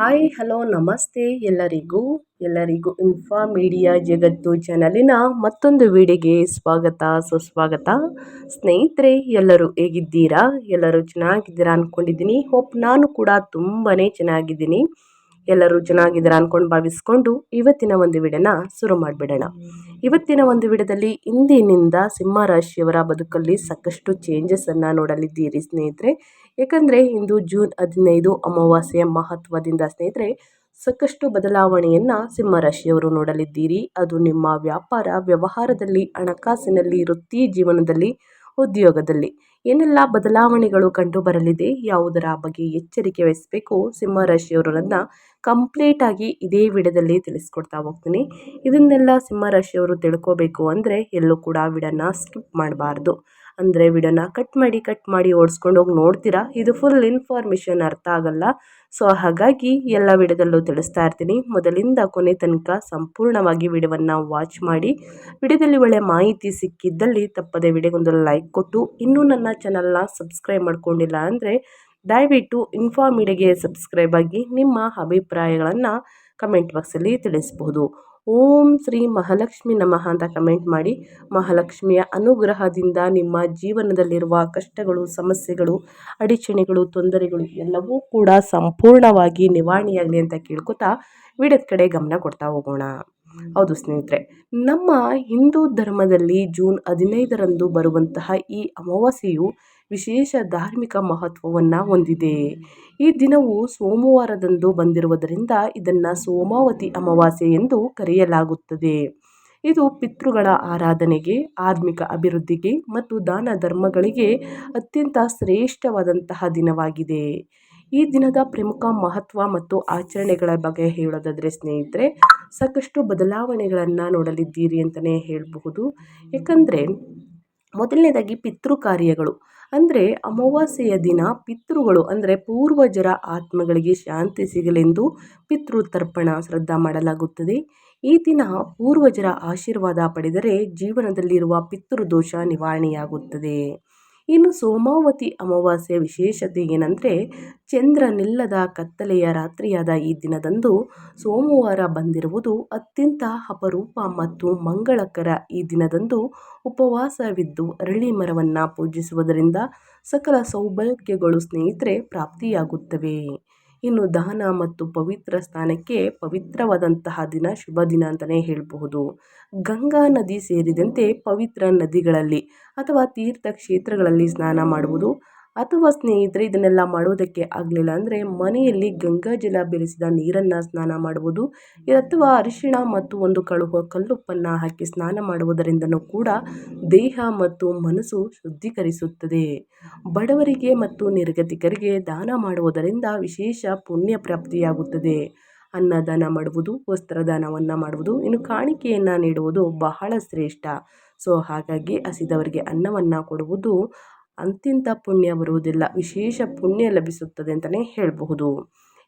Hi hello ನಮಸ್ತೆ ಎಲ್ಲರಿಗೂ info media ಜಗತ್ತು ಚಾನಲಿನ ಮತ್ತೊಂದು ವಿಡಿಯೋಗೆ ಸ್ವಾಗತ ಸುಸ್ವಾಗತ. ಸ್ನೇಹಿತರೆ, ಎಲ್ಲರೂ ಹೇಗಿದ್ದೀರಾ? ಎಲ್ಲರೂ ಚೆನ್ನಾಗಿದ್ದೀರಾ ಅಂದ್ಕೊಂಡಿದ್ದೀನಿ. ಹೋಪ್ ನಾನು ಕೂಡ ತುಂಬಾ ಚೆನ್ನಾಗಿದ್ದೀನಿ. ಎಲ್ಲರೂ ಚೆನ್ನಾಗಿದ್ದೀರಾ ಅಂದ್ಕೊಂಡು ಭಾವಿಸ್ಕೊಂಡು ಇವತ್ತಿನ ಒಂದು ವಿಡಿಯೋನ ಶುರು ಮಾಡಿಬಿಡೋಣ. ಇವತ್ತಿನ ಒಂದು ವಿಡಿಯೋದಲ್ಲಿ ಇಂದಿನಿಂದ ಸಿಂಹ ರಾಶಿಯವರ ಬದುಕಲ್ಲಿ ಸಾಕಷ್ಟು ಚೇಂಜಸನ್ನು ನೋಡಲಿದ್ದೀರಿ ಸ್ನೇಹಿತರೆ. ಯಾಕಂದರೆ ಇಂದು ಜೂನ್ 15 ಅಮಾವಾಸ್ಯೆಯ ಮಹತ್ವದಿಂದ ಸ್ನೇಹಿತರೆ ಸಾಕಷ್ಟು ಬದಲಾವಣೆಯನ್ನು ಸಿಂಹರಾಶಿಯವರು ನೋಡಲಿದ್ದೀರಿ. ಅದು ನಿಮ್ಮ ವ್ಯಾಪಾರ ವ್ಯವಹಾರದಲ್ಲಿ, ಹಣಕಾಸಿನಲ್ಲಿ, ವೃತ್ತಿ ಜೀವನದಲ್ಲಿ, ಉದ್ಯೋಗದಲ್ಲಿ ಏನೆಲ್ಲ ಬದಲಾವಣೆಗಳು ಕಂಡು ಬರಲಿದೆ, ಯಾವುದರ ಬಗ್ಗೆ ಎಚ್ಚರಿಕೆ ವಹಿಸಬೇಕು, ಸಿಂಹರಾಶಿಯವರನ್ನ ಕಂಪ್ಲೀಟ್ ಆಗಿ ಇದೇ ವಿಡಿಯೋದಲ್ಲಿ ತಿಳಿಸ್ಕೊಡ್ತಾ ಹೋಗ್ತೀನಿ. ಇದನ್ನೆಲ್ಲ ಸಿಂಹರಾಶಿಯವರು ತಿಳ್ಕೋಬೇಕು ಅಂದರೆ ಎಲ್ಲೂ ಕೂಡ ವಿಡಿಯೋನ ಸ್ಕಿಪ್ ಮಾಡಬಾರ್ದು. ಅಂದರೆ ವಿಡಿಯೋನ ಕಟ್ ಮಾಡಿ ಓಡಿಸ್ಕೊಂಡು ಹೋಗಿ ನೋಡ್ತೀರಾ, ಇದು ಫುಲ್ ಇನ್ಫಾರ್ಮೇಷನ್ ಅರ್ಥ ಆಗಲ್ಲ. ಸೊ ಹಾಗಾಗಿ ಎಲ್ಲ ವಿಡಿಯೋದಲ್ಲೂ ತಿಳಿಸ್ತಾ ಇರ್ತೀನಿ. ಮೊದಲಿಂದ ಕೊನೆ ತನಕ ಸಂಪೂರ್ಣವಾಗಿ ವಿಡಿಯೋವನ್ನು ವಾಚ್ ಮಾಡಿ. ವಿಡಿಯೋದಲ್ಲಿ ಒಳ್ಳೆಯ ಮಾಹಿತಿ ಸಿಕ್ಕಿದ್ದಲ್ಲಿ ತಪ್ಪದೆ ವಿಡಿಯೋಗೊಂದು ಲೈಕ್ ಕೊಟ್ಟು, ಇನ್ನೂ ನನ್ನ ಚಾನಲ್ನ ಸಬ್ಸ್ಕ್ರೈಬ್ ಮಾಡ್ಕೊಂಡಿಲ್ಲ ಅಂದರೆ ದಯವಿಟ್ಟು ಇನ್ಫಾ ಮೀಡಿಯಾಗೆ ಸಬ್ಸ್ಕ್ರೈಬ್ ಆಗಿ ನಿಮ್ಮ ಅಭಿಪ್ರಾಯಗಳನ್ನು ಕಮೆಂಟ್ ಬಾಕ್ಸಲ್ಲಿ ತಿಳಿಸಬಹುದು. ಓಂ ಶ್ರೀ ಮಹಾಲಕ್ಷ್ಮಿ ನಮಃ ಅಂತ ಕಮೆಂಟ್ ಮಾಡಿ. ಮಹಾಲಕ್ಷ್ಮಿಯ ಅನುಗ್ರಹದಿಂದ ನಿಮ್ಮ ಜೀವನದಲ್ಲಿರುವ ಕಷ್ಟಗಳು, ಸಮಸ್ಯೆಗಳು, ಅಡಚಣೆಗಳು, ತೊಂದರೆಗಳು ಎಲ್ಲವೂ ಕೂಡ ಸಂಪೂರ್ಣವಾಗಿ ನಿವಾರಣೆಯಾಗಲಿ ಅಂತ ಕೇಳ್ಕೊತಾ ವಿಡಿಯೋದ ಕಡೆ ಗಮನ ಕೊಡ್ತಾ ಹೋಗೋಣ. ಹೌದು ಸ್ನೇಹಿತರೆ, ನಮ್ಮ ಹಿಂದೂ ಧರ್ಮದಲ್ಲಿ ಜೂನ್ 15ರಂದು ಬರುವಂತಹ ಈ ಅಮಾವಾಸ್ಯೆಯು ವಿಶೇಷ ಧಾರ್ಮಿಕ ಮಹತ್ವವನ್ನು ಹೊಂದಿದೆ. ಈ ದಿನವು ಸೋಮವಾರದಂದು ಬಂದಿರುವುದರಿಂದ ಇದನ್ನು ಸೋಮಾವತಿ ಅಮಾವಾಸ್ಯೆ ಎಂದು ಕರೆಯಲಾಗುತ್ತದೆ. ಇದು ಪಿತೃಗಳ ಆರಾಧನೆಗೆ, ಆಧ್ಯಾತ್ಮಿಕ ಅಭಿವೃದ್ಧಿಗೆ ಮತ್ತು ದಾನ ಧರ್ಮಗಳಿಗೆ ಅತ್ಯಂತ ಶ್ರೇಷ್ಠವಾದಂತಹ ದಿನವಾಗಿದೆ. ಈ ದಿನದ ಪ್ರಮುಖ ಮಹತ್ವ ಮತ್ತು ಆಚರಣೆಗಳ ಬಗ್ಗೆ ಹೇಳೋದಾದರೆ ಸ್ನೇಹಿತರೆ, ಸಾಕಷ್ಟು ಬದಲಾವಣೆಗಳನ್ನು ನೋಡಲಿದ್ದೀರಿ ಅಂತಲೇ ಹೇಳಬಹುದು. ಯಾಕಂದರೆ ಮೊದಲನೇದಾಗಿ ಪಿತೃ ಕಾರ್ಯಗಳು ಅಂದರೆ ಅಮಾವಾಸ್ಯೆಯ ದಿನ ಪಿತೃಗಳು ಅಂದರೆ ಪೂರ್ವಜರ ಆತ್ಮಗಳಿಗೆ ಶಾಂತಿ ಸಿಗಲೆಂದು ಪಿತೃ ತರ್ಪಣ ಶ್ರದ್ಧಾ ಮಾಡಲಾಗುತ್ತದೆ. ಈ ದಿನ ಪೂರ್ವಜರ ಆಶೀರ್ವಾದ ಪಡೆದರೆ ಜೀವನದಲ್ಲಿರುವ ಪಿತೃದೋಷ ನಿವಾರಣೆಯಾಗುತ್ತದೆ. ಇನ್ನು ಸೋಮಾವತಿ ಅಮಾವಾಸ್ಯೆಯ ವಿಶೇಷತೆ ಏನಂದರೆ, ಚಂದ್ರನಿಲ್ಲದ ಕತ್ತಲೆಯ ರಾತ್ರಿಯಾದ ಈ ದಿನದಂದು ಸೋಮವಾರ ಬಂದಿರುವುದು ಅತ್ಯಂತ ಅಪರೂಪ ಮತ್ತು ಮಂಗಳಕರ. ಈ ದಿನದಂದು ಉಪವಾಸವಿದ್ದು ಅರಳಿ ಮರವನ್ನು ಪೂಜಿಸುವುದರಿಂದ ಸಕಲ ಸೌಭಾಗ್ಯಗಳು ಸ್ನೇಹಿತರೆ ಪ್ರಾಪ್ತಿಯಾಗುತ್ತವೆ. ಇನ್ನು ದಾನ ಮತ್ತು ಪವಿತ್ರ ಸ್ಥಾನಕ್ಕೆ ಪವಿತ್ರವಾದಂತಹ ದಿನ, ಶುಭ ದಿನ ಅಂತಲೇ ಹೇಳಬಹುದು. ಗಂಗಾ ನದಿ ಸೇರಿದಂತೆ ಪವಿತ್ರ ನದಿಗಳಲ್ಲಿ ಅಥವಾ ತೀರ್ಥಕ್ಷೇತ್ರಗಳಲ್ಲಿ ಸ್ನಾನ ಮಾಡುವುದು, ಅಥವಾ ಸ್ನೇಹಿತರೆ ಇದನ್ನೆಲ್ಲ ಮಾಡೋದಕ್ಕೆ ಆಗಲಿಲ್ಲ ಅಂದರೆ ಮನೆಯಲ್ಲಿ ಗಂಗಾ ಜಲ ಬೆರೆಸಿದ ನೀರನ್ನು ಸ್ನಾನ ಮಾಡುವುದು, ಅಥವಾ ಅರಿಶಿಣ ಮತ್ತು ಒಂದು ಕಲ್ಲುಪ್ಪನ್ನು ಹಾಕಿ ಸ್ನಾನ ಮಾಡುವುದರಿಂದನೂ ಕೂಡ ದೇಹ ಮತ್ತು ಮನಸ್ಸು ಶುದ್ಧೀಕರಿಸುತ್ತದೆ. ಬಡವರಿಗೆ ಮತ್ತು ನಿರ್ಗತಿಕರಿಗೆ ದಾನ ಮಾಡುವುದರಿಂದ ವಿಶೇಷ ಪುಣ್ಯ ಪ್ರಾಪ್ತಿಯಾಗುತ್ತದೆ. ಅನ್ನದಾನ ಮಾಡುವುದು, ವಸ್ತ್ರದಾನವನ್ನು ಮಾಡುವುದು, ಇನ್ನು ಕಾಣಿಕೆಯನ್ನು ನೀಡುವುದು ಬಹಳ ಶ್ರೇಷ್ಠ. ಸೊ ಹಾಗಾಗಿ ಹಸಿದವರಿಗೆ ಅನ್ನವನ್ನು ಕೊಡುವುದು ಅತ್ಯಂತ ಪುಣ್ಯ ಬರುವುದಿಲ್ಲ, ವಿಶೇಷ ಪುಣ್ಯ ಲಭಿಸುತ್ತದೆ ಅಂತಲೇ ಹೇಳಬಹುದು.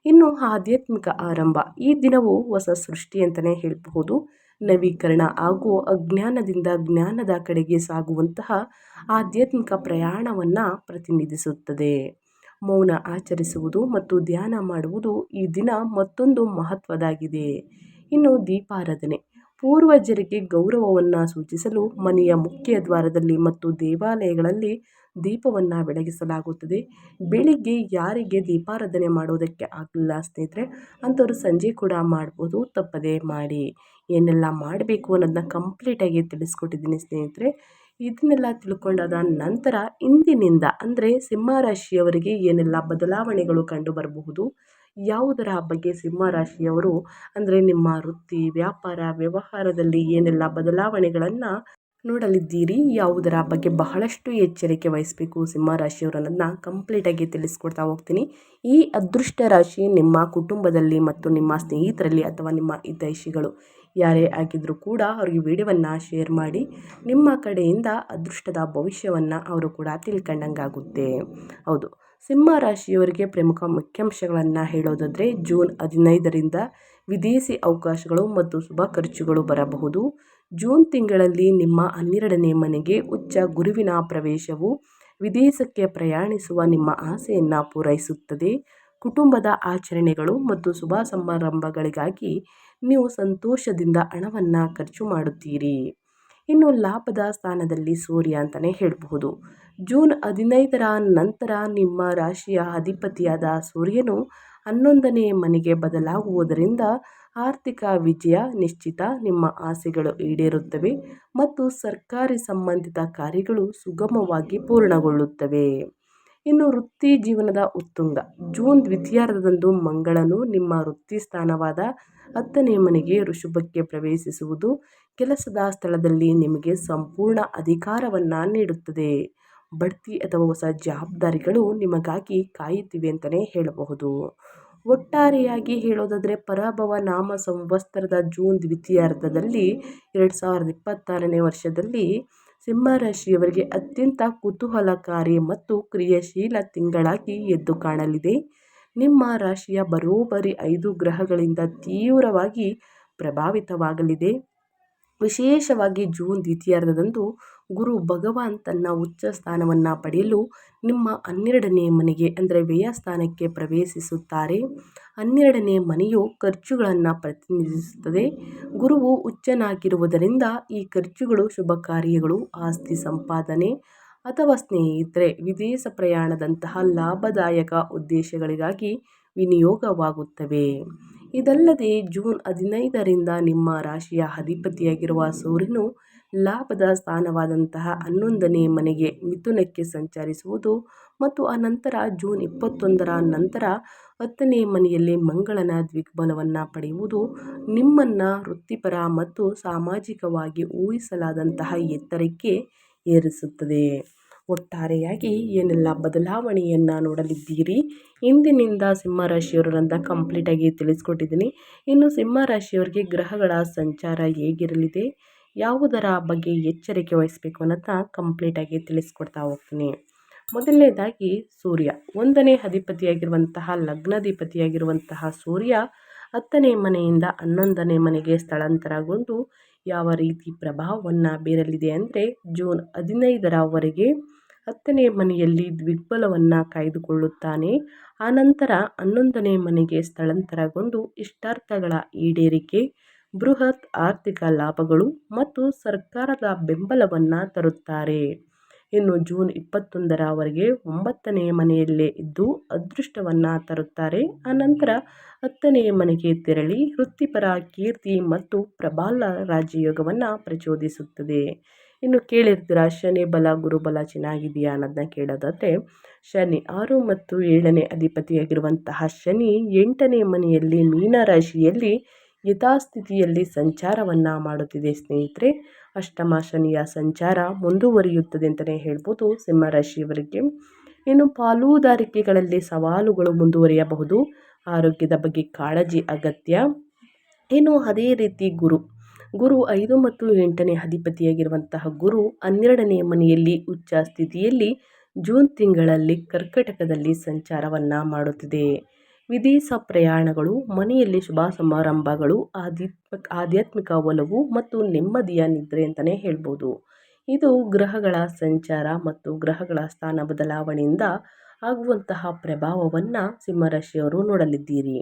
ಇನ್ನು ಆಧ್ಯಾತ್ಮಿಕ ಆರಂಭ, ಈ ದಿನವು ಹೊಸ ಸೃಷ್ಟಿ ಅಂತಲೇ ಹೇಳಬಹುದು. ನವೀಕರಣ ಹಾಗೂ ಅಜ್ಞಾನದಿಂದ ಜ್ಞಾನದ ಕಡೆಗೆ ಸಾಗುವಂತಹ ಆಧ್ಯಾತ್ಮಿಕ ಪ್ರಯಾಣವನ್ನು ಪ್ರತಿನಿಧಿಸುತ್ತದೆ. ಮೌನ ಆಚರಿಸುವುದು ಮತ್ತು ಧ್ಯಾನ ಮಾಡುವುದು ಈ ದಿನ ಮತ್ತೊಂದು ಮಹತ್ವದಾಗಿದೆ. ಇನ್ನು ದೀಪಾರಾಧನೆ, ಪೂರ್ವಜರಿಗೆ ಗೌರವವನ್ನು ಸೂಚಿಸಲು ಮನೆಯ ಮುಖ್ಯ ದ್ವಾರದಲ್ಲಿ ಮತ್ತು ದೇವಾಲಯಗಳಲ್ಲಿ ದೀಪವನ್ನು ಬೆಳಗಿಸಲಾಗುತ್ತದೆ. ಬೆಳಿಗ್ಗೆ ಯಾರಿಗೆ ದೀಪಾರಾಧನೆ ಮಾಡೋದಕ್ಕೆ ಆಗಲಿಲ್ಲ ಸ್ನೇಹಿತರೆ, ಅಂಥವ್ರು ಸಂಜೆ ಕೂಡ ಮಾಡ್ಬೋದು, ತಪ್ಪದೇ ಮಾಡಿ. ಏನೆಲ್ಲ ಮಾಡಬೇಕು ಅನ್ನೋದನ್ನ ಕಂಪ್ಲೀಟಾಗಿ ತಿಳಿಸ್ಕೊಟ್ಟಿದ್ದೀನಿ ಸ್ನೇಹಿತರೆ. ಇದನ್ನೆಲ್ಲ ತಿಳ್ಕೊಂಡಾದ ನಂತರ ಇಂದಿನಿಂದ ಅಂದರೆ ಸಿಂಹರಾಶಿಯವರಿಗೆ ಏನೆಲ್ಲ ಬದಲಾವಣೆಗಳು ಕಂಡು ಬರಬಹುದು, ಯಾವುದರ ಬಗ್ಗೆ ಸಿಂಹರಾಶಿಯವರು ಅಂದರೆ ನಿಮ್ಮ ವೃತ್ತಿ ವ್ಯಾಪಾರ ವ್ಯವಹಾರದಲ್ಲಿ ಏನೆಲ್ಲ ಬದಲಾವಣೆಗಳನ್ನು ನೋಡಲಿದ್ದೀರಿ, ಯಾವುದರ ಬಗ್ಗೆ ಬಹಳಷ್ಟು ಎಚ್ಚರಿಕೆ ವಹಿಸಬೇಕು ಸಿಂಹರಾಶಿಯವರು ಅನ್ನೋದನ್ನ ಕಂಪ್ಲೀಟಾಗಿ ತಿಳಿಸ್ಕೊಡ್ತಾ ಹೋಗ್ತೀನಿ. ಈ ಅದೃಷ್ಟ ರಾಶಿ ನಿಮ್ಮ ಕುಟುಂಬದಲ್ಲಿ ಮತ್ತು ನಿಮ್ಮ ಸ್ನೇಹಿತರಲ್ಲಿ ಅಥವಾ ನಿಮ್ಮ ಹಿತೈಷಿಗಳು ಯಾರೇ ಆಗಿದ್ದರೂ ಕೂಡ ಅವ್ರಿಗೆ ವಿಡಿಯೋವನ್ನು ಶೇರ್ ಮಾಡಿ. ನಿಮ್ಮ ಕಡೆಯಿಂದ ಅದೃಷ್ಟದ ಭವಿಷ್ಯವನ್ನು ಅವರು ಕೂಡ ತಿಳ್ಕೊಂಡಂಗಾಗುತ್ತೆ. ಹೌದು, ಸಿಂಹ ರಾಶಿಯವರಿಗೆ ಪ್ರಮುಖ ಮುಖ್ಯಾಂಶಗಳನ್ನು ಹೇಳೋದಾದರೆ, ಜೂನ್ 15ರಿಂದ ವಿದೇಶಿ ಅವಕಾಶಗಳು ಮತ್ತು ಶುಭ ಖರ್ಚುಗಳು ಬರಬಹುದು. ಜೂನ್ ತಿಂಗಳಲ್ಲಿ ನಿಮ್ಮ 12ನೇ ಮನೆಗೆ ಉಚ್ಚ ಗುರುವಿನ ಪ್ರವೇಶವು ವಿದೇಶಕ್ಕೆ ಪ್ರಯಾಣಿಸುವ ನಿಮ್ಮ ಆಸೆಯನ್ನು ಪೂರೈಸುತ್ತದೆ. ಕುಟುಂಬದ ಆಚರಣೆಗಳು ಮತ್ತು ಶುಭ ಸಮಾರಂಭಗಳಿಗಾಗಿ ನೀವು ಸಂತೋಷದಿಂದ ಹಣವನ್ನು ಖರ್ಚು ಮಾಡುತ್ತೀರಿ. ಇನ್ನು ಲಾಭದ ಸ್ಥಾನದಲ್ಲಿ ಸೂರ್ಯ ಅಂತಲೇ ಹೇಳಬಹುದು. ಜೂನ್ 15ರ ನಂತರ ನಿಮ್ಮ ರಾಶಿಯ ಅಧಿಪತಿಯಾದ ಸೂರ್ಯನು 11ನೇ ಮನೆಗೆ ಬದಲಾಗುವುದರಿಂದ ಆರ್ಥಿಕ ವಿಜಯ ನಿಶ್ಚಿತ, ನಿಮ್ಮ ಆಸೆಗಳು ಈಡೇರುತ್ತವೆ ಮತ್ತು ಸರ್ಕಾರಿ ಸಂಬಂಧಿತ ಕಾರ್ಯಗಳು ಸುಗಮವಾಗಿ ಪೂರ್ಣಗೊಳ್ಳುತ್ತವೆ. ಇನ್ನು ವೃತ್ತಿ ಜೀವನದ ಉತ್ತುಂಗ. ಜೂನ್ ದ್ವಿತೀಯಾರ್ಧದಂದು ಮಂಗಳನು ನಿಮ್ಮ ವೃತ್ತಿ ಸ್ಥಾನವಾದ 10ನೇ ಮನೆಗೆ ಋಷಭಕ್ಕೆ ಪ್ರವೇಶಿಸುವುದು ಕೆಲಸದ ಸ್ಥಳದಲ್ಲಿ ನಿಮಗೆ ಸಂಪೂರ್ಣ ಅಧಿಕಾರವನ್ನು ನೀಡುತ್ತದೆ. ಬಡ್ತಿ ಅಥವಾ ಹೊಸ ಜವಾಬ್ದಾರಿಗಳು ನಿಮಗಾಗಿ ಕಾಯುತ್ತಿವೆ ಅಂತಲೇ ಹೇಳಬಹುದು. ಒಟ್ಟಾರೆಯಾಗಿ ಹೇಳೋದಾದರೆ ಪರಾಭವ ನಾಮ ಸಂವತ್ಸರದ ಜೂನ್ ದ್ವಿತೀಯಾರ್ಧದಲ್ಲಿ 2026ನೇ ವರ್ಷದಲ್ಲಿ ಸಿಂಹರಾಶಿಯವರಿಗೆ ಅತ್ಯಂತ ಕುತೂಹಲಕಾರಿ ಮತ್ತು ಕ್ರಿಯಾಶೀಲ ತಿಂಗಳಾಗಿ ಎದ್ದು ಕಾಣಲಿದೆ. ನಿಮ್ಮ ರಾಶಿಯ ಬರೋಬ್ಬರಿ 5 ಗ್ರಹಗಳಿಂದ ತೀವ್ರವಾಗಿ ಪ್ರಭಾವಿತವಾಗಲಿದೆ. ವಿಶೇಷವಾಗಿ ಜೂನ್ ದ್ವಿತೀಯಾರ್ಧದಂದು ಗುರು ಭಗವಾನ್ ತನ್ನ ಉಚ್ಚ ಸ್ಥಾನವನ್ನು ಪಡೆಯಲು ನಿಮ್ಮ 12ನೇ ಮನೆಗೆ ಅಂದರೆ ವ್ಯಯ ಸ್ಥಾನಕ್ಕೆ ಪ್ರವೇಶಿಸುತ್ತಾರೆ. 12ನೇ ಮನೆಯು ಖರ್ಚುಗಳನ್ನು ಪ್ರತಿನಿಧಿಸುತ್ತದೆ. ಗುರುವು ಉಚ್ಚನಾಗಿರುವುದರಿಂದ ಈ ಖರ್ಚುಗಳು ಶುಭ ಕಾರ್ಯಗಳು, ಆಸ್ತಿ ಸಂಪಾದನೆ ಅಥವಾ ಸ್ನೇಹಿತರೆ ವಿದೇಶ ಪ್ರಯಾಣದಂತಹ ಲಾಭದಾಯಕ ಉದ್ದೇಶಗಳಿಗಾಗಿ ವಿನಿಯೋಗವಾಗುತ್ತವೆ. ಇದಲ್ಲದೆ ಜೂನ್ 15ರಿಂದ ನಿಮ್ಮ ರಾಶಿಯ ಅಧಿಪತಿಯಾಗಿರುವ ಸೂರ್ಯನು ಲಾಭದ ಸ್ಥಾನವಾದಂತಹ 11ನೇ ಮನೆಗೆ ಮಿಥುನಕ್ಕೆ ಸಂಚರಿಸುವುದು ಮತ್ತು ಅನಂತರ ಜೂನ್ 21ರ ನಂತರ 10ನೇ ಮನೆಯಲ್ಲಿ ಮಂಗಳನ ದಿಗ್ಬಲವನ್ನು ಪಡೆಯುವುದು ನಿಮ್ಮನ್ನು ವೃತ್ತಿಪರ ಮತ್ತು ಸಾಮಾಜಿಕವಾಗಿ ಊಹಿಸಲಾದಂತಹ ಎತ್ತರಕ್ಕೆ ಏರಿಸುತ್ತದೆ. ಒಟ್ಟಾರೆಯಾಗಿ ಏನೆಲ್ಲ ಬದಲಾವಣೆಯನ್ನು ನೋಡಲಿದ್ದೀರಿ ಇಂದಿನಿಂದ ಸಿಂಹರಾಶಿಯವರಂತ ಕಂಪ್ಲೀಟಾಗಿ ತಿಳಿಸ್ಕೊಟ್ಟಿದ್ದೀನಿ. ಇನ್ನು ಸಿಂಹರಾಶಿಯವರಿಗೆ ಗ್ರಹಗಳ ಸಂಚಾರ ಹೇಗಿರಲಿದೆ, ಯಾವುದರ ಬಗ್ಗೆ ಎಚ್ಚರಿಕೆ ವಹಿಸಬೇಕು ಅನ್ನೋದನ್ನ ಕಂಪ್ಲೀಟಾಗಿ ತಿಳಿಸ್ಕೊಡ್ತಾ ಹೋಗ್ತೀನಿ. ಮೊದಲನೇದಾಗಿ ಸೂರ್ಯ 1ನೇ ಅಧಿಪತಿಯಾಗಿರುವಂತಹ ಲಗ್ನಾಧಿಪತಿಯಾಗಿರುವಂತಹ ಸೂರ್ಯ 10ನೇ ಮನೆಯಿಂದ 11ನೇ ಮನೆಗೆ ಸ್ಥಳಾಂತರಗೊಂಡು ಯಾವ ರೀತಿ ಪ್ರಭಾವವನ್ನು ಬೀರಲಿದೆ ಅಂದರೆ ಜೂನ್ 15ರವರೆಗೆ 10ನೇ ಮನೆಯಲ್ಲಿ ದಿಗ್ಬಲವನ್ನು ಕಾಯ್ದುಕೊಳ್ಳುತ್ತಾನೆ. ಆನಂತರ 11ನೇ ಮನೆಗೆ ಸ್ಥಳಾಂತರಗೊಂಡು ಇಷ್ಟಾರ್ಥಗಳ ಈಡೇರಿಕೆ, ಬೃಹತ್ ಆರ್ಥಿಕ ಲಾಭಗಳು ಮತ್ತು ಸರ್ಕಾರದ ಬೆಂಬಲವನ್ನು ತರುತ್ತಾರೆ. ಇನ್ನು ಜೂನ್ 21ರವರೆಗೆ 9ನೇ ಮನೆಯಲ್ಲೇ ಇದ್ದು ಅದೃಷ್ಟವನ್ನು ತರುತ್ತಾರೆ. ಆನಂತರ 10ನೇ ಮನೆಗೆ ತೆರಳಿ ವೃತ್ತಿಪರ ಕೀರ್ತಿ ಮತ್ತು ಪ್ರಬಲ ರಾಜಯೋಗವನ್ನು ಪ್ರಚೋದಿಸುತ್ತದೆ. ಇನ್ನು ಕೇಳಿರ್ತೀರ ಶನಿ ಬಲ ಗುರುಬಲ ಚೆನ್ನಾಗಿದೆಯಾ ಅನ್ನೋದನ್ನ ಕೇಳೋದಾದರೆ ಶನಿ 6 ಮತ್ತು 7ನೇ ಅಧಿಪತಿಯಾಗಿರುವಂತಹ ಶನಿ 8ನೇ ಮನೆಯಲ್ಲಿ ಮೀನರಾಶಿಯಲ್ಲಿ ಯಥಾಸ್ಥಿತಿಯಲ್ಲಿ ಸಂಚಾರವನ್ನು ಮಾಡುತ್ತಿದೆ ಸ್ನೇಹಿತರೆ. ಅಷ್ಟಮ ಶನಿಯ ಸಂಚಾರ ಮುಂದುವರಿಯುತ್ತದೆ ಅಂತಲೇ ಹೇಳ್ಬೋದು ಸಿಂಹರಾಶಿಯವರಿಗೆ. ಇನ್ನು ಪಾಲುದಾರಿಕೆಗಳಲ್ಲಿ ಸವಾಲುಗಳು ಮುಂದುವರಿಯಬಹುದು. ಆರೋಗ್ಯದ ಬಗ್ಗೆ ಕಾಳಜಿ ಅಗತ್ಯ. ಇನ್ನು ಅದೇ ರೀತಿ ಗುರು 5 ಮತ್ತು 8ನೇ ಅಧಿಪತಿಯಾಗಿರುವಂತಹ ಗುರು 12ನೇ ಮನೆಯಲ್ಲಿ ಉಚ್ಚ ಸ್ಥಿತಿಯಲ್ಲಿ ಜೂನ್ ತಿಂಗಳಲ್ಲಿ ಕರ್ಕಟಕದಲ್ಲಿ ಸಂಚಾರವನ್ನು ಮಾಡುತ್ತಿದೆ. ವಿದೇಶ ಪ್ರಯಾಣಗಳು, ಮನೆಯಲ್ಲಿ ಶುಭ ಸಮಾರಂಭಗಳು, ಆಧ್ಯಾತ್ಮಿಕ ಒಲವು ಮತ್ತು ನೆಮ್ಮದಿಯ ನಿದ್ರೆ ಅಂತಲೇ ಹೇಳ್ಬೋದು. ಇದು ಗ್ರಹಗಳ ಸಂಚಾರ ಮತ್ತು ಗ್ರಹಗಳ ಸ್ಥಾನ ಬದಲಾವಣೆಯಿಂದ ಆಗುವಂತಹ ಪ್ರಭಾವವನ್ನು ಸಿಂಹರಾಶಿಯವರು ನೋಡಲಿದ್ದೀರಿ.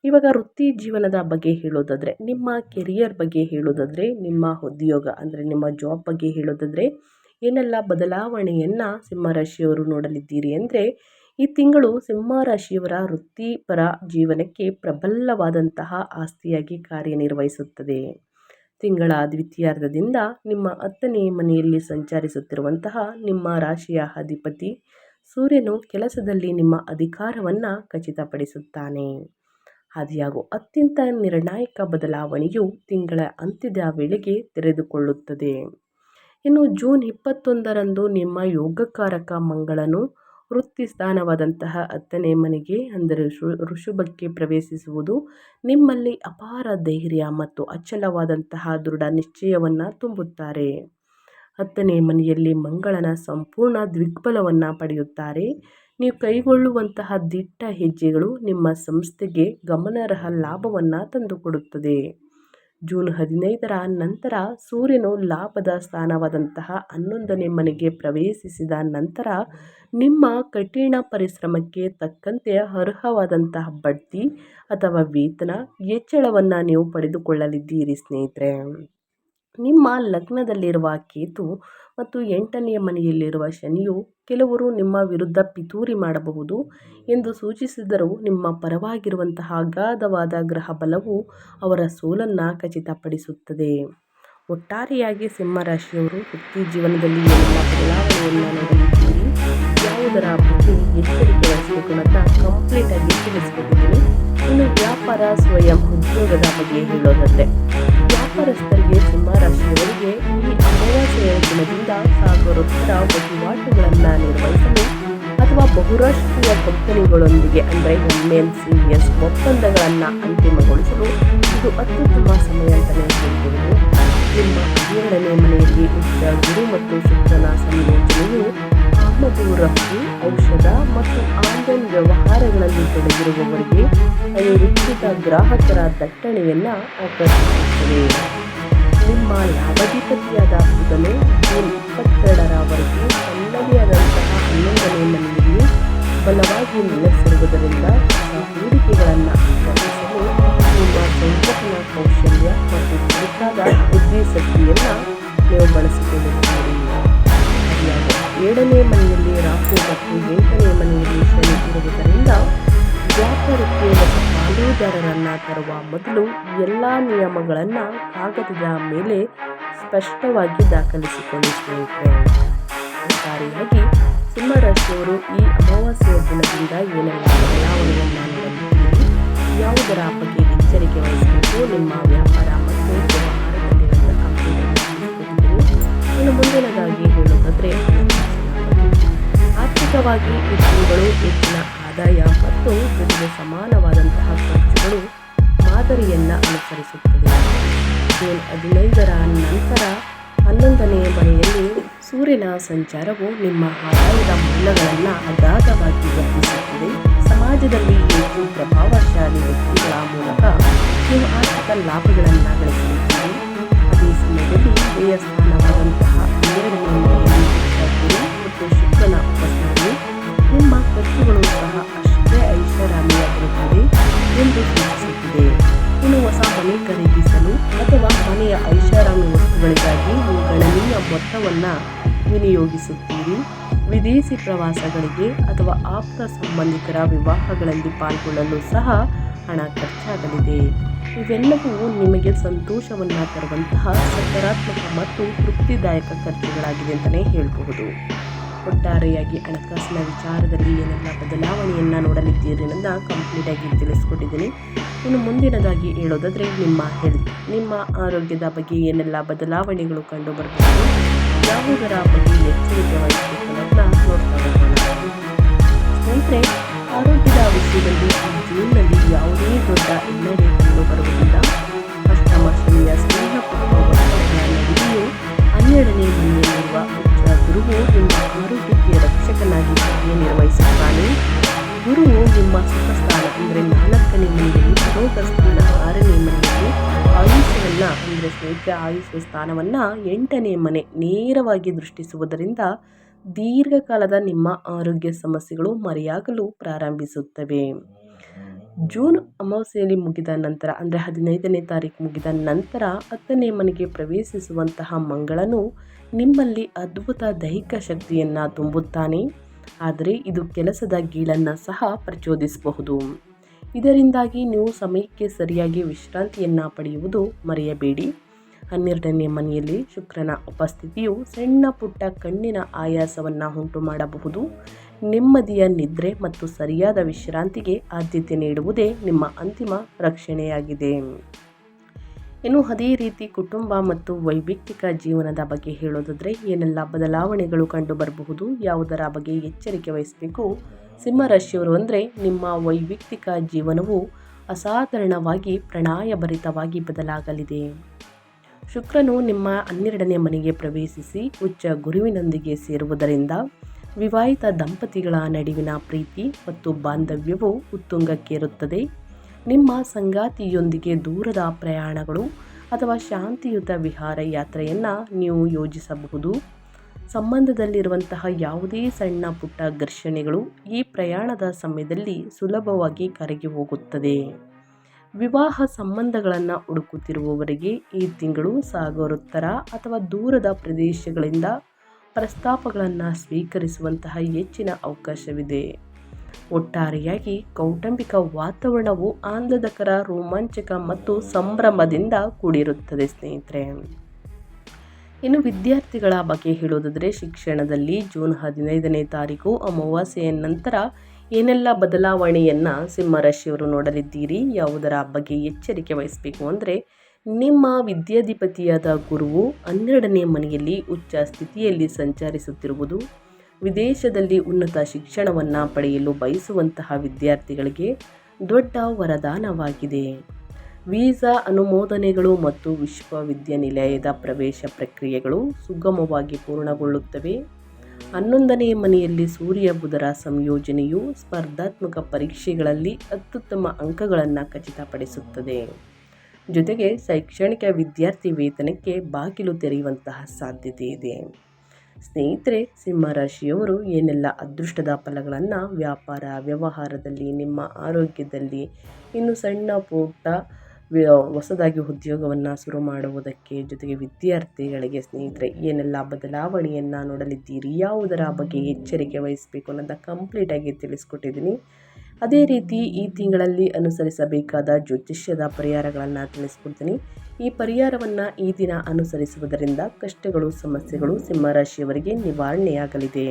ಇವಾಗ ವೃತ್ತಿ ಜೀವನದ ಬಗ್ಗೆ ಹೇಳೋದಾದರೆ, ನಿಮ್ಮ ಕೆರಿಯರ್ ಬಗ್ಗೆ ಹೇಳೋದಾದರೆ, ನಿಮ್ಮ ಉದ್ಯೋಗ ಅಂದರೆ ನಿಮ್ಮ ಜಾಬ್ ಬಗ್ಗೆ ಹೇಳೋದಾದರೆ ಏನೆಲ್ಲ ಬದಲಾವಣೆಯನ್ನು ಸಿಂಹರಾಶಿಯವರು ನೋಡಲಿದ್ದೀರಿ ಅಂದರೆ ಈ ತಿಂಗಳು ಸಿಂಹರಾಶಿಯವರ ವೃತ್ತಿಪರ ಜೀವನಕ್ಕೆ ಪ್ರಬಲವಾದಂತಹ ಆಸ್ತಿಯಾಗಿ ಕಾರ್ಯನಿರ್ವಹಿಸುತ್ತದೆ. ತಿಂಗಳ ದ್ವಿತೀಯಾರ್ಧದಿಂದ ನಿಮ್ಮ 10ನೇ ಮನೆಯಲ್ಲಿ ಸಂಚರಿಸುತ್ತಿರುವಂತಹ ನಿಮ್ಮ ರಾಶಿಯ ಅಧಿಪತಿ ಸೂರ್ಯನು ಕೆಲಸದಲ್ಲಿ ನಿಮ್ಮ ಅಧಿಕಾರವನ್ನು ಖಚಿತಪಡಿಸುತ್ತಾನೆ. ಆದಾಗ್ಯೂ ಅತ್ಯಂತ ನಿರ್ಣಾಯಕ ಬದಲಾವಣೆಯು ತಿಂಗಳ ಅಂತ್ಯದ ವೇಳೆಗೆ ತೆರೆದುಕೊಳ್ಳುತ್ತದೆ. ಇನ್ನು ಜೂನ್ 21ರಂದು ನಿಮ್ಮ ಯೋಗಕಾರಕ ಮಂಗಳನು ವೃತ್ತಿ ಸ್ಥಾನವಾದಂತಹ 10ನೇ ಮನೆಗೆ ಅಂದರೆ ಋಷಭಕ್ಕೆ ಪ್ರವೇಶಿಸುವುದು ನಿಮ್ಮಲ್ಲಿ ಅಪಾರ ಧೈರ್ಯ ಮತ್ತು ಅಚಲವಾದಂತಹ ದೃಢ ನಿಶ್ಚಯವನ್ನು ತುಂಬುತ್ತಾರೆ. 10ನೇ ಮನೆಯಲ್ಲಿ ಮಂಗಳನ ಸಂಪೂರ್ಣ ದಿಗ್ಬಲವನ್ನು ಪಡೆಯುತ್ತಾರೆ. ನೀವು ಕೈಗೊಳ್ಳುವಂತಹ ದಿಟ್ಟ ಹೆಜ್ಜೆಗಳು ನಿಮ್ಮ ಸಂಸ್ಥೆಗೆ ಗಮನಾರ್ಹ ಲಾಭವನ್ನು ತಂದುಕೊಡುತ್ತದೆ. ಜೂನ್ 15ರ ನಂತರ ಸೂರ್ಯನು ಲಾಭದ ಸ್ಥಾನವಾದಂತಹ 11ನೇ ಮನೆಗೆ ಪ್ರವೇಶಿಸಿದ ನಂತರ ನಿಮ್ಮ ಕಠಿಣ ಪರಿಶ್ರಮಕ್ಕೆ ತಕ್ಕಂತೆ ಅರ್ಹವಾದಂತಹ ಬಡ್ತಿ ಅಥವಾ ವೇತನ ಹೆಚ್ಚಳವನ್ನು ನೀವು ಪಡೆದುಕೊಳ್ಳಲಿದ್ದೀರಿ ಸ್ನೇಹಿತರೆ. ನಿಮ್ಮ ಲಗ್ನದಲ್ಲಿರುವ ಕೇತು ಮತ್ತು 8ನೇ ಮನೆಯಲ್ಲಿರುವ ಶನಿಯು ಕೆಲವರು ನಿಮ್ಮ ವಿರುದ್ಧ ಪಿತೂರಿ ಮಾಡಬಹುದು ಎಂದು ಸೂಚಿಸಿದರೂ ನಿಮ್ಮ ಪರವಾಗಿರುವಂತಹ ಅಗಾಧವಾದ ಗ್ರಹ ಬಲವು ಅವರ ಸೋಲನ್ನು ಖಚಿತಪಡಿಸುತ್ತದೆ. ಒಟ್ಟಾರೆಯಾಗಿ ಸಿಂಹರಾಶಿಯವರು ವೃತ್ತಿ ಜೀವನದಲ್ಲಿ ಏನೆಲ್ಲ ಬದಲಾವಣೆಯನ್ನು ನೋಡಲಿದ್ದೀರಿ, ಯಾವುದರ ಬಗ್ಗೆ ಎಚ್ಚರಿಕೆ ವಹಿಸಬೇಕು ಅಂತ ಕಂಪ್ಲೀಟ್ ಆಗಿ ತಿಳಿಸ್ಕೊಟ್ಟಿದ್ದೀನಿ. ಇನ್ನು ವ್ಯಾಪಾರ ಸ್ವಯಂ ಉದ್ಯೋಗದ ಬಗ್ಗೆ ಹೇಳೋದಾದ್ರೆ, ವ್ಯಾಪಾರಸ್ಥರಿಗೆ ಸಿಂಹರಾಶಿಯವರಿಗೆ ಈ ಅಮಾವಾಸ್ಯೆಯ ದಿನದಿಂದ ಸಾಗರೋತ್ತರ ವಹಿವಾಟುಗಳನ್ನು ನಿರ್ವಹಿಸಲು ಅಥವಾ ಬಹುರಾಷ್ಟ್ರೀಯ ಕಂಪನಿಗಳೊಂದಿಗೆ ಅಂದರೆ MNCs ಒಪ್ಪಂದಗಳನ್ನು ಅಂತಿಮಗೊಳಿಸಲು ಇದು ಅತ್ಯುತ್ತಮ ಸಮಯ ಅಂತಲೇ ಹೇಳ್ಬೋದು. ನಿಮ್ಮ 12ನೇ ಮನೆಯಲ್ಲಿ ಉಚ್ಚ ಗುರು ಮತ್ತು ಶುಕ್ರನ ಸಂಯೋಜನೆಯು ಆಮದು ರಫ್ತು, ಔಷಧ ಮತ್ತು ಆನ್ಲೈನ್ ವ್ಯವಹಾರಗಳಲ್ಲಿ ತೊಡಗಿರುವವರಿಗೆ ಅನಿರೀಕ್ಷಿತ ಗ್ರಾಹಕರ ದಟ್ಟಣೆಯನ್ನು ಆಕರ್ಷಿಸುತ್ತದೆ. ನಿಮ್ಮ ಲಾಭಾಧಿಪತಿಯಾದ ಬುಧನು ಜೂನ್ 22ರವರೆಗೆ ತನ್ನದೇ ಆದಂತಹ 11ನೇ ಮನೆಯಲ್ಲಿ ಬಲವಾಗಿ ನೆಲೆಸಿರುವುದರಿಂದ ಹೂಡಿಕೆಗಳನ್ನು ಆಕರ್ಷಿಸಲು ನಿಮ್ಮ ಸಂವಹನ ಕೌಶಲ್ಯ ಮತ್ತು ಬೇಕಾದ ಬುದ್ಧಿಶಕ್ತಿಯನ್ನು ನೀವು ಬಳಸಿಕೊಳ್ಳುತ್ತೀರಿ. 7ನೇ ಮನೆಯಲ್ಲಿ ರಾಹು ಮತ್ತು 8ನೇ ಮನೆಯಲ್ಲಿ ಶನಿ ಇರುವುದರಿಂದ ವ್ಯಾಪಾರಕ್ಕೆ ಹೊಸ ಪಾಲುದಾರರನ್ನು ತರುವ ಮೊದಲು ಎಲ್ಲ ನಿಯಮಗಳನ್ನು ಕಾಗದದ ಮೇಲೆ ಸ್ಪಷ್ಟವಾಗಿ ದಾಖಲಿಸಿಕೊಳ್ಳಿ ಸ್ನೇಹಿತರೆ. ಒಟ್ಟಾರೆಯಾಗಿ ಸಿಂಹರಾಶಿಯವರು ಈ ಅಮಾವಾಸ್ಯೆಯ ದಿನದಿಂದ ಏನೆಲ್ಲ ಬದಲಾವಣೆಯನ್ನು ನೋಡಲಿದ್ದೀರಿ, ಯಾವುದರ ಬಗ್ಗೆ ಎಚ್ಚರಿಕೆ ವಹಿಸಬೇಕು, ನಿಮ್ಮ ವ್ಯಾಪಾರ ಮತ್ತು ವ್ಯವಹಾರದಲ್ಲಿರುವಂತಹ ಇನ್ನು ಮುಂದಿನದಾಗಿ ಹೇಳುವುದಾದರೆ, ಆರ್ಥಿಕವಾಗಿ ಈ ತಿಂಗಳು ಹೆಚ್ಚಿನ ಆದಾಯ ಮತ್ತು ಜೊತೆಗೆ ಸಮಾನವಾದಂತಹ ಖರ್ಚುಗಳು ಮಾದರಿಯನ್ನು ಅನುಸರಿಸುತ್ತದೆ. ಜೂನ್ 15ರ ನಂತರ 11ನೇ ಮನೆಯಲ್ಲಿ ಸೂರ್ಯನ ಸಂಚಾರವು ನಿಮ್ಮ ಆದಾಯದ ಮೂಲಗಳನ್ನು ಅಗಾಧವಾಗಿ ವರ್ಧಿಸುತ್ತದೆ. ಸಮಾಜದಲ್ಲಿ ಹೆಚ್ಚು ಪ್ರಭಾವಶಾಲಿ ವ್ಯಕ್ತಿಗಳ ಮೂಲಕ ನೀವು ಆರ್ಥಿಕ ಲಾಭಗಳನ್ನು ಗಳಿಸಲಿದ್ದೀರಿ. ಅದೇ ಸಮಯದಲ್ಲಿ ವ್ಯಯ ಸ್ಥಾನವಾದಂತಹ 12ನೇ ಮನೆಯಲ್ಲಿ ಗುರು ಮತ್ತು ಶುಕ್ರನ ಉಪಸ್ಥಿತಿ ನಿಮ್ಮ ಖರ್ಚುಗಳು ಸಹ ಅಷ್ಟೇ ಐಷಾರಾಮಿಯಾಗಿರುತ್ತದೆ ಎಂದು ಸೂಚಿಸುತ್ತದೆ. ಇನ್ನು ಹೊಸ ಮನೆ ಖರೀದಿಸಲು ಅಥವಾ ಮನೆಯ ಐಷಾರಾಮಿ ವಸ್ತುಗಳಿಗಾಗಿ ನೀವು ಗಣನೀಯ ಮೊತ್ತವನ್ನು ವಿನಿಯೋಗಿಸುತ್ತೀರಿ. ವಿದೇಶಿ ಪ್ರವಾಸಗಳಿಗೆ ಅಥವಾ ಆಪ್ತ ಸಂಬಂಧಿಕರ ವಿವಾಹಗಳಲ್ಲಿ ಪಾಲ್ಗೊಳ್ಳಲು ಸಹ ಹಣ ಖರ್ಚಾಗಲಿದೆ. ಇವೆಲ್ಲವೂ ನಿಮಗೆ ಸಂತೋಷವನ್ನು ತರುವಂತಹ ಸಕಾರಾತ್ಮಕ ಮತ್ತು ತೃಪ್ತಿದಾಯಕ ಖರ್ಚುಗಳಾಗಿದೆ ಅಂತಲೇ ಹೇಳಬಹುದು. ಒಟ್ಟಾರೆಯಾಗಿ ಹಣಕಾಸಿನ ವಿಚಾರದಲ್ಲಿ ಏನೆಲ್ಲ ಬದಲಾವಣೆಯನ್ನು ನೋಡಲಿದ್ದೀರಿ ಅನ್ನೋದನ್ನ ಕಂಪ್ಲೀಟಾಗಿ ತಿಳಿಸ್ಕೊಟ್ಟಿದ್ದೀನಿ. ಇನ್ನು ಮುಂದಿನದಾಗಿ ಹೇಳೋದಾದರೆ, ನಿಮ್ಮ ಆರೋಗ್ಯದ ಬಗ್ಗೆ ಏನೆಲ್ಲ ಬದಲಾವಣೆಗಳು ಕಂಡು ಬರಬಹುದು, ಯಾವುದರ ಬಗ್ಗೆ ಎಚ್ಚರಿಕೆ ವಹಿಸಬೇಕು ಅನ್ನೋದನ್ನ ನೋಡ್ತಾ ಹೋಗೋಣ. ಸ್ನೇಹಿತರೆ, ಆರೋಗ್ಯದ ವಿಷಯದಲ್ಲಿ ಈ ಜೂನ್ನಲ್ಲಿ ಯಾವುದೇ ದೊಡ್ಡ ಹಿನ್ನಡೆ ಕಂಡು ಬರುವುದಿಲ್ಲ. ಅಷ್ಟಮ ಶನಿಯ ಸ್ನೇಹ ನಡುವೆಯೂ 12ನೇ ಮನೆಯಲ್ಲಿರುವ ಉಚ್ಚ ಗುರುವು ನಿಮ್ಮ ಆರೋಗ್ಯಕ್ಕೆ ರಕ್ಷಕನಾಗಿ ಕಾರ್ಯನಿರ್ವಹಿಸುತ್ತಾನೆ. ಗುರುವು ನಿಮ್ಮ ಸುಖಸ್ಥಾನ ಅಂದರೆ 4ನೇ ಮನೆಯಲ್ಲಿ, ರೋಗ ಸ್ಥಾನ 6ನೇ ಮನೆಯಲ್ಲಿ, ಆಯುಷ್ಯವನ್ನು ಅಂದರೆ ಸ್ನೇಹಿತರೆ ಆಯುಷ್ಯ ಸ್ಥಾನವನ್ನು 8ನೇ ಮನೆ ನೇರವಾಗಿ ದೃಷ್ಟಿಸುವುದರಿಂದ ದೀರ್ಘಕಾಲದ ನಿಮ್ಮ ಆರೋಗ್ಯ ಸಮಸ್ಯೆಗಳು ಮರೆಯಾಗಲು ಪ್ರಾರಂಭಿಸುತ್ತವೆ. ಜೂನ್ ಅಮಾವಾಸ್ಯೆಯಲ್ಲಿ ಮುಗಿದ ನಂತರ ಅಂದರೆ 15ನೇ ತಾರೀಕು ಮುಗಿದ ನಂತರ 10ನೇ ಮನೆಗೆ ಪ್ರವೇಶಿಸುವಂತಹ ಮಂಗಳನು ನಿಮ್ಮಲ್ಲಿ ಅದ್ಭುತ ದೈಹಿಕ ಶಕ್ತಿಯನ್ನು ತುಂಬುತ್ತಾನೆ. ಆದರೆ ಇದು ಕೆಲಸದ ಗೀಳನ್ನು ಸಹ ಪ್ರಚೋದಿಸಬಹುದು. ಇದರಿಂದಾಗಿ ನೀವು ಸಮಯಕ್ಕೆ ಸರಿಯಾಗಿ ವಿಶ್ರಾಂತಿಯನ್ನು ಪಡೆಯುವುದು ಮರೆಯಬೇಡಿ. 12ನೇ ಮನೆಯಲ್ಲಿ ಶುಕ್ರನ ಉಪಸ್ಥಿತಿಯು ಸಣ್ಣ ಪುಟ್ಟ ಕಣ್ಣಿನ ಆಯಾಸವನ್ನು ಉಂಟು ಮಾಡಬಹುದು. ನೆಮ್ಮದಿಯ ನಿದ್ರೆ ಮತ್ತು ಸರಿಯಾದ ವಿಶ್ರಾಂತಿಗೆ ಆದ್ಯತೆ ನೀಡುವುದೇ ನಿಮ್ಮ ಅಂತಿಮ ರಕ್ಷಣೆಯಾಗಿದೆ. ಇನ್ನು ಅದೇ ರೀತಿ ಕುಟುಂಬ ಮತ್ತು ವೈಯಕ್ತಿಕ ಜೀವನದ ಬಗ್ಗೆ ಹೇಳೋದಾದರೆ ಏನೆಲ್ಲ ಬದಲಾವಣೆಗಳು ಕಂಡು ಬರಬಹುದು, ಯಾವುದರ ಬಗ್ಗೆ ಎಚ್ಚರಿಕೆ ವಹಿಸಬೇಕು. ಸಿಂಹರಾಶಿಯವರು ಅಂದರೆ ನಿಮ್ಮ ವೈಯಕ್ತಿಕ ಜೀವನವು ಅಸಾಧಾರಣವಾಗಿ ಪ್ರಣಯಭರಿತವಾಗಿ ಬದಲಾಗಲಿದೆ. ಶುಕ್ರನು ನಿಮ್ಮ 12ನೇ ಮನೆಗೆ ಪ್ರವೇಶಿಸಿ ಉಚ್ಚ ಗುರುವಿನೊಂದಿಗೆ ಸೇರುವುದರಿಂದ ವಿವಾಹಿತ ದಂಪತಿಗಳ ನಡುವಿನ ಪ್ರೀತಿ ಮತ್ತು ಬಾಂಧವ್ಯವು ಉತ್ತುಂಗಕ್ಕೇರುತ್ತದೆ. ನಿಮ್ಮ ಸಂಗಾತಿಯೊಂದಿಗೆ ದೂರದ ಪ್ರಯಾಣಗಳು ಅಥವಾ ಶಾಂತಿಯುತ ವಿಹಾರ ಯಾತ್ರೆಯನ್ನು ನೀವು ಯೋಜಿಸಬಹುದು. ಸಂಬಂಧದಲ್ಲಿರುವಂತಹ ಯಾವುದೇ ಸಣ್ಣ ಪುಟ್ಟ ಘರ್ಷಣೆಗಳು ಈ ಪ್ರಯಾಣದ ಸಮಯದಲ್ಲಿ ಸುಲಭವಾಗಿ ಕರಗಿ ಹೋಗುತ್ತದೆ. ವಿವಾಹ ಸಂಬಂಧಗಳನ್ನು ಹುಡುಕುತ್ತಿರುವವರಿಗೆ ಈ ತಿಂಗಳು ಸಾಗರೋತ್ತರ ಅಥವಾ ದೂರದ ಪ್ರದೇಶಗಳಿಂದ ಪ್ರಸ್ತಾಪಗಳನ್ನು ಸ್ವೀಕರಿಸುವಂತಹ ಹೆಚ್ಚಿನ ಅವಕಾಶವಿದೆ. ಒಟ್ಟಾರೆಯಾಗಿ ಕೌಟುಂಬಿಕ ವಾತಾವರಣವು ಆಹ್ಲಾದಕರ, ರೋಮಾಂಚಕ ಮತ್ತು ಸಂಭ್ರಮದಿಂದ ಕೂಡಿರುತ್ತದೆ ಸ್ನೇಹಿತರೆ. ಇನ್ನು ವಿದ್ಯಾರ್ಥಿಗಳ ಬಗ್ಗೆ ಹೇಳೋದಾದರೆ, ಶಿಕ್ಷಣದಲ್ಲಿ ಜೂನ್ 15ನೇ ತಾರೀಕು ಅಮಾವಾಸ್ಯೆಯ ನಂತರ ಏನೆಲ್ಲ ಬದಲಾವಣೆಯನ್ನು ಸಿಂಹರಾಶಿಯವರು ನೋಡಲಿದ್ದೀರಿ, ಯಾವುದರ ಬಗ್ಗೆ ಎಚ್ಚರಿಕೆ ವಹಿಸಬೇಕು ಅಂದರೆ, ನಿಮ್ಮ ವಿದ್ಯಾಧಿಪತಿಯಾದ ಗುರುವು 12ನೇ ಮನೆಯಲ್ಲಿ ಉಚ್ಚ ಸ್ಥಿತಿಯಲ್ಲಿ ಸಂಚರಿಸುತ್ತಿರುವುದು ವಿದೇಶದಲ್ಲಿ ಉನ್ನತ ಶಿಕ್ಷಣವನ್ನು ಪಡೆಯಲು ಬಯಸುವಂತಹ ವಿದ್ಯಾರ್ಥಿಗಳಿಗೆ ದೊಡ್ಡ ವರದಾನವಾಗಿದೆ. ವೀಸಾ ಅನುಮೋದನೆಗಳು ಮತ್ತು ವಿಶ್ವವಿದ್ಯಾನಿಲಯದ ಪ್ರವೇಶ ಪ್ರಕ್ರಿಯೆಗಳು ಸುಗಮವಾಗಿ ಪೂರ್ಣಗೊಳ್ಳುತ್ತವೆ. 11ನೇ ಮನೆಯಲ್ಲಿ ಸೂರ್ಯ ಬುಧರ ಸಂಯೋಜನೆಯು ಸ್ಪರ್ಧಾತ್ಮಕ ಪರೀಕ್ಷೆಗಳಲ್ಲಿ ಅತ್ಯುತ್ತಮ ಅಂಕಗಳನ್ನು ಖಚಿತಪಡಿಸುತ್ತದೆ. ಜೊತೆಗೆ ಶೈಕ್ಷಣಿಕ ವಿದ್ಯಾರ್ಥಿ ವೇತನಕ್ಕೆ ಬಾಗಿಲು ತೆರೆಯುವಂತಹ ಸಾಧ್ಯತೆ ಇದೆ. ಸ್ನೇಹಿತರೆ, ಸಿಂಹರಾಶಿಯವರು ಏನೆಲ್ಲ ಅದೃಷ್ಟದ ಫಲಗಳನ್ನು ವ್ಯಾಪಾರ ವ್ಯವಹಾರದಲ್ಲಿ, ನಿಮ್ಮ ಆರೋಗ್ಯದಲ್ಲಿ, ಇನ್ನು ಸಣ್ಣ ಪುಟ್ಟ ಹೊಸದಾಗಿ ಉದ್ಯೋಗವನ್ನು ಶುರು ಮಾಡುವುದಕ್ಕೆ, ಜೊತೆಗೆ ವಿದ್ಯಾರ್ಥಿಗಳಿಗೆ ಸ್ನೇಹಿತರೆ ಏನೆಲ್ಲ ಬದಲಾವಣೆಯನ್ನು ನೋಡಲಿದ್ದೀರಿ, ಯಾವುದರ ಬಗ್ಗೆ ಎಚ್ಚರಿಕೆ ವಹಿಸಬೇಕು ಅನ್ನೋದನ್ನ ಕಂಪ್ಲೀಟಾಗಿ ತಿಳಿಸ್ಕೊಟ್ಟಿದ್ದೀನಿ. ಅದೇ ರೀತಿ ಈ ತಿಂಗಳಲ್ಲಿ ಅನುಸರಿಸಬೇಕಾದ ಜ್ಯೋತಿಷ್ಯದ ಪರಿಹಾರಗಳನ್ನು ತಿಳಿಸ್ಕೊಡ್ತೀನಿ. ಈ ಪರಿಹಾರವನ್ನು ಈ ದಿನ ಅನುಸರಿಸುವುದರಿಂದ ಕಷ್ಟಗಳು, ಸಮಸ್ಯೆಗಳು ಸಿಂಹರಾಶಿಯವರಿಗೆ ನಿವಾರಣೆಯಾಗಲಿದೆ.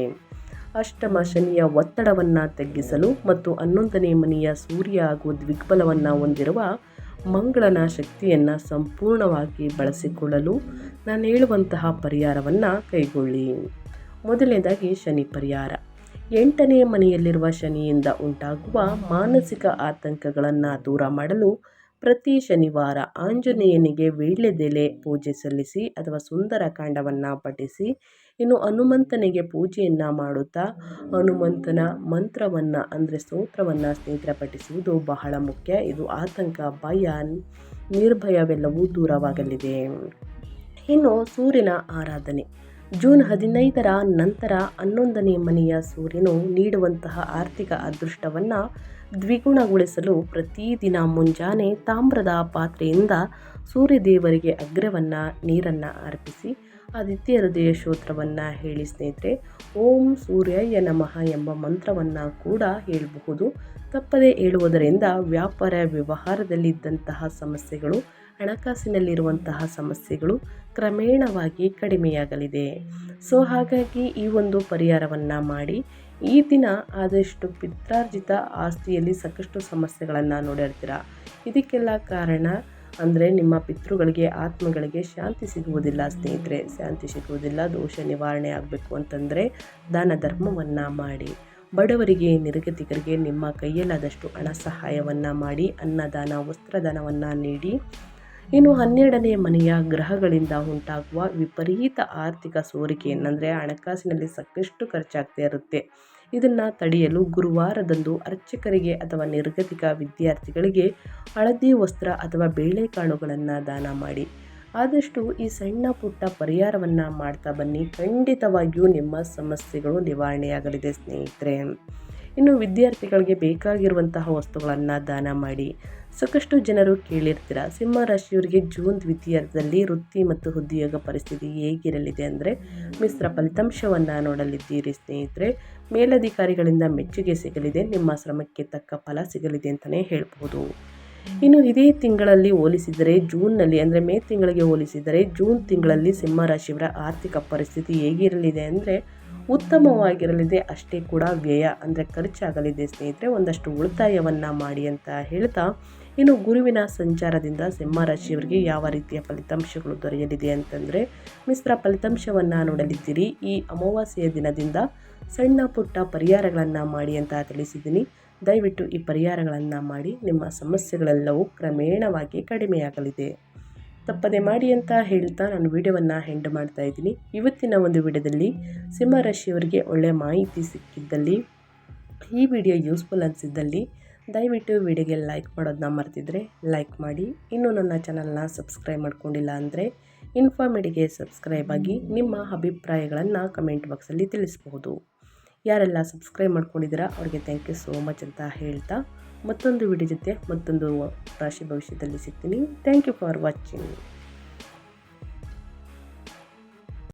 ಅಷ್ಟಮ ಶನಿಯ ಒತ್ತಡವನ್ನು ತಗ್ಗಿಸಲು ಮತ್ತು 11ನೇ ಮನೆಯ ಸೂರ್ಯ ಹಾಗೂ ದಿಗ್ಬಲವನ್ನು ಹೊಂದಿರುವ ಮಂಗಳನ ಶಕ್ತಿಯನ್ನು ಸಂಪೂರ್ಣವಾಗಿ ಬಳಸಿಕೊಳ್ಳಲು ನಾನು ಹೇಳುವಂತಹ ಪರಿಹಾರವನ್ನು ಕೈಗೊಳ್ಳಿ. ಮೊದಲನೇದಾಗಿ ಶನಿ ಪರಿಹಾರ. 8ನೇ ಮನೆಯಲ್ಲಿರುವ ಶನಿಯಿಂದ ಉಂಟಾಗುವ ಮಾನಸಿಕ ಆತಂಕಗಳನ್ನು ದೂರ ಮಾಡಲು ಪ್ರತಿ ಶನಿವಾರ ಆಂಜನೇಯನಿಗೆ ವೀಳ್ಯದೆಲೆ ಪೂಜೆ ಸಲ್ಲಿಸಿ ಅಥವಾ ಸುಂದರ ಕಾಂಡವನ್ನು ಪಠಿಸಿ, ಇನ್ನು ಹನುಮಂತನಿಗೆ ಪೂಜೆಯನ್ನು ಮಾಡುತ್ತಾ ಹನುಮಂತನ ಮಂತ್ರವನ್ನು ಅಂದರೆ ಸ್ತೋತ್ರವನ್ನು ಸ್ನೇಹಿತರ ಪಠಿಸುವುದು ಬಹಳ ಮುಖ್ಯ. ಇದು ಆತಂಕ, ಭಯ, ನಿರ್ಭಯವೆಲ್ಲವೂ ದೂರವಾಗಲಿದೆ. ಇನ್ನು ಸೂರ್ಯನ ಆರಾಧನೆ. ಜೂನ್ 15ರ ನಂತರ 11ನೇ ಮನೆಯ ಸೂರ್ಯನು ನೀಡುವಂತಹ ಆರ್ಥಿಕ ಅದೃಷ್ಟವನ್ನು ದ್ವಿಗುಣಗೊಳಿಸಲು ಪ್ರತಿದಿನ ಮುಂಜಾನೆ ತಾಮ್ರದ ಪಾತ್ರೆಯಿಂದ ಸೂರ್ಯದೇವರಿಗೆ ಅಗ್ರವನ್ನು ನೀರನ್ನು ಅರ್ಪಿಸಿ ಆದಿತ್ಯ ಹೃದಯ ಸ್ತೋತ್ರವನ್ನು ಹೇಳಿ ಸ್ನೇಹಿತರೆ. ಓಂ ಸೂರ್ಯಾಯ ನಮಃ ಎಂಬ ಮಂತ್ರವನ್ನು ಕೂಡ ಹೇಳಬಹುದು. ತಪ್ಪದೇ ಹೇಳುವುದರಿಂದ ವ್ಯಾಪಾರ ವ್ಯವಹಾರದಲ್ಲಿದ್ದಂತಹ ಸಮಸ್ಯೆಗಳು, ಹಣಕಾಸಿನಲ್ಲಿರುವಂತಹ ಸಮಸ್ಯೆಗಳು ಕ್ರಮೇಣವಾಗಿ ಕಡಿಮೆಯಾಗಲಿದೆ. ಸೊ ಹಾಗಾಗಿ ಈ ಒಂದು ಪರಿಹಾರವನ್ನು ಮಾಡಿ. ಈ ದಿನ ಆದಷ್ಟು ಪಿತ್ರಾರ್ಜಿತ ಆಸ್ತಿಯಲ್ಲಿ ಸಾಕಷ್ಟು ಸಮಸ್ಯೆಗಳನ್ನು ನೋಡಿರ್ತೀರ. ಇದಕ್ಕೆಲ್ಲ ಕಾರಣ ಅಂದರೆ ನಿಮ್ಮ ಪಿತೃಗಳಿಗೆ, ಆತ್ಮಗಳಿಗೆ ಶಾಂತಿ ಸಿಗುವುದಿಲ್ಲ ಸ್ನೇಹಿತರೆ. ಶಾಂತಿ ಸಿಗುವುದಿಲ್ಲ, ದೋಷ ನಿವಾರಣೆ ಆಗಬೇಕು ಅಂತಂದರೆ ದಾನ ಧರ್ಮವನ್ನು ಮಾಡಿ. ಬಡವರಿಗೆ, ನಿರ್ಗತಿಕರಿಗೆ ನಿಮ್ಮ ಕೈಯಲ್ಲಾದಷ್ಟು ಹಣ ಸಹಾಯವನ್ನು ಮಾಡಿ. ಅನ್ನದಾನ, ವಸ್ತ್ರದಾನವನ್ನು ನೀಡಿ. ಇನ್ನು 12ನೇ ಮನೆಯ ಗ್ರಹಗಳಿಂದ ಉಂಟಾಗುವ ವಿಪರೀತ ಆರ್ಥಿಕ ಸೋರಿಕೆಯನ್ನಂದರೆ ಹಣಕಾಸಿನಲ್ಲಿ ಸಾಕಷ್ಟು ಖರ್ಚಾಗ್ತಾ ಇರುತ್ತೆ. ಇದನ್ನು ತಡೆಯಲು ಗುರುವಾರದಂದು ಅರ್ಚಕರಿಗೆ ಅಥವಾ ನಿರ್ಗತಿಕ ವಿದ್ಯಾರ್ಥಿಗಳಿಗೆ ಹಳದಿ ವಸ್ತ್ರ ಅಥವಾ ಬೇಳೆಕಾಳುಗಳನ್ನು ದಾನ ಮಾಡಿ. ಆದಷ್ಟು ಈ ಸಣ್ಣ ಪುಟ್ಟ ಪರಿಹಾರವನ್ನು ಮಾಡ್ತಾ ಬನ್ನಿ. ಖಂಡಿತವಾಗಿಯೂ ನಿಮ್ಮ ಸಮಸ್ಯೆಗಳು ನಿವಾರಣೆಯಾಗಲಿದೆ ಸ್ನೇಹಿತರೆ. ಇನ್ನು ವಿದ್ಯಾರ್ಥಿಗಳಿಗೆ ಬೇಕಾಗಿರುವಂತಹ ವಸ್ತುಗಳನ್ನು ದಾನ ಮಾಡಿ. ಸಾಕಷ್ಟು ಜನರು ಕೇಳಿರ್ತೀರ, ಸಿಂಹರಾಶಿಯವರಿಗೆ ಜೂನ್ ದ್ವಿತೀಯಾರ್ಧದಲ್ಲಿ ವೃತ್ತಿ ಮತ್ತು ಉದ್ಯೋಗ ಪರಿಸ್ಥಿತಿ ಹೇಗಿರಲಿದೆ ಅಂದರೆ ಮಿಶ್ರ ಫಲಿತಾಂಶವನ್ನು ನೋಡಲಿದ್ದೀರಿ ಸ್ನೇಹಿತರೆ. ಮೇಲಧಿಕಾರಿಗಳಿಂದ ಮೆಚ್ಚುಗೆ ಸಿಗಲಿದೆ. ನಿಮ್ಮ ಶ್ರಮಕ್ಕೆ ತಕ್ಕ ಫಲ ಸಿಗಲಿದೆ ಅಂತಲೇ ಹೇಳ್ಬೋದು. ಇನ್ನು ಇದೇ ತಿಂಗಳಲ್ಲಿ ಹೋಲಿಸಿದರೆ ಜೂನ್ನಲ್ಲಿ ಅಂದರೆ ಮೇ ತಿಂಗಳಿಗೆ ಹೋಲಿಸಿದರೆ ಜೂನ್ ತಿಂಗಳಲ್ಲಿ ಸಿಂಹರಾಶಿಯವರ ಆರ್ಥಿಕ ಪರಿಸ್ಥಿತಿ ಹೇಗಿರಲಿದೆ ಅಂದರೆ ಉತ್ತಮವಾಗಿರಲಿದೆ. ಅಷ್ಟೇ ಕೂಡ ವ್ಯಯ ಅಂದರೆ ಖರ್ಚಾಗಲಿದೆ ಸ್ನೇಹಿತರೆ. ಒಂದಷ್ಟು ಉಳಿತಾಯವನ್ನು ಮಾಡಿ ಅಂತ ಹೇಳ್ತಾ, ಇನ್ನು ಗುರುವಿನ ಸಂಚಾರದಿಂದ ಸಿಂಹರಾಶಿಯವರಿಗೆ ಯಾವ ರೀತಿಯ ಫಲಿತಾಂಶಗಳು ದೊರೆಯಲಿದೆ ಅಂತಂದರೆ ಮಿಶ್ರ ಫಲಿತಾಂಶವನ್ನು ನೋಡಲಿದ್ದೀರಿ. ಈ ಅಮಾವಾಸ್ಯೆಯ ದಿನದಿಂದ ಸಣ್ಣ ಪುಟ್ಟ ಪರಿಹಾರಗಳನ್ನು ಮಾಡಿ ಅಂತ ತಿಳಿಸಿದ್ದೀನಿ. ದಯವಿಟ್ಟು ಈ ಪರಿಹಾರಗಳನ್ನು ಮಾಡಿ. ನಿಮ್ಮ ಸಮಸ್ಯೆಗಳೆಲ್ಲವೂ ಕ್ರಮೇಣವಾಗಿ ಕಡಿಮೆಯಾಗಲಿದೆ. ತಪ್ಪದೆ ಮಾಡಿ ಅಂತ ಹೇಳ್ತಾ ನಾನು ವಿಡಿಯೋವನ್ನು ಎಂಡ್ ಮಾಡ್ತಾ ಇದ್ದೀನಿ. ಇವತ್ತಿನ ಒಂದು ವಿಡಿಯೋದಲ್ಲಿ ಸಿಂಹರಾಶಿಯವರಿಗೆ ಒಳ್ಳೆಯ ಮಾಹಿತಿ ಸಿಕ್ಕಿದ್ದಲ್ಲಿ, ಈ ವಿಡಿಯೋ ಯೂಸ್ಫುಲ್ ಅನಿಸಿದ್ದಲ್ಲಿ ದಯವಿಟ್ಟು ವಿಡಿಯೋಗೆ ಲೈಕ್ ಮಾಡೋದನ್ನ ಮರ್ತಿದ್ರೆ ಲೈಕ್ ಮಾಡಿ. ಇನ್ನೂ ನನ್ನ ಚಾನಲ್ನ ಸಬ್ಸ್ಕ್ರೈಬ್ ಮಾಡ್ಕೊಂಡಿಲ್ಲ ಅಂದರೆ ಇನ್ಫಾರ್ಮೇಟಿಗೆ ಸಬ್ಸ್ಕ್ರೈಬ್ ಆಗಿ ನಿಮ್ಮ ಅಭಿಪ್ರಾಯಗಳನ್ನು ಕಮೆಂಟ್ ಬಾಕ್ಸಲ್ಲಿ ತಿಳಿಸ್ಬಹುದು. ಯಾರೆಲ್ಲ ಸಬ್ಸ್ಕ್ರೈಬ್ ಮಾಡ್ಕೊಂಡಿದ್ದೀರಾ ಅವ್ರಿಗೆ ಥ್ಯಾಂಕ್ ಯು ಸೋ ಮಚ್ ಅಂತ ಹೇಳ್ತಾ ಮತ್ತೊಂದು ವಿಡಿಯೋ ಜೊತೆ ಮತ್ತೊಂದು ರಾಶಿ ಭವಿಷ್ಯದಲ್ಲಿ ಸಿಗ್ತೀನಿ. Thank you for watching.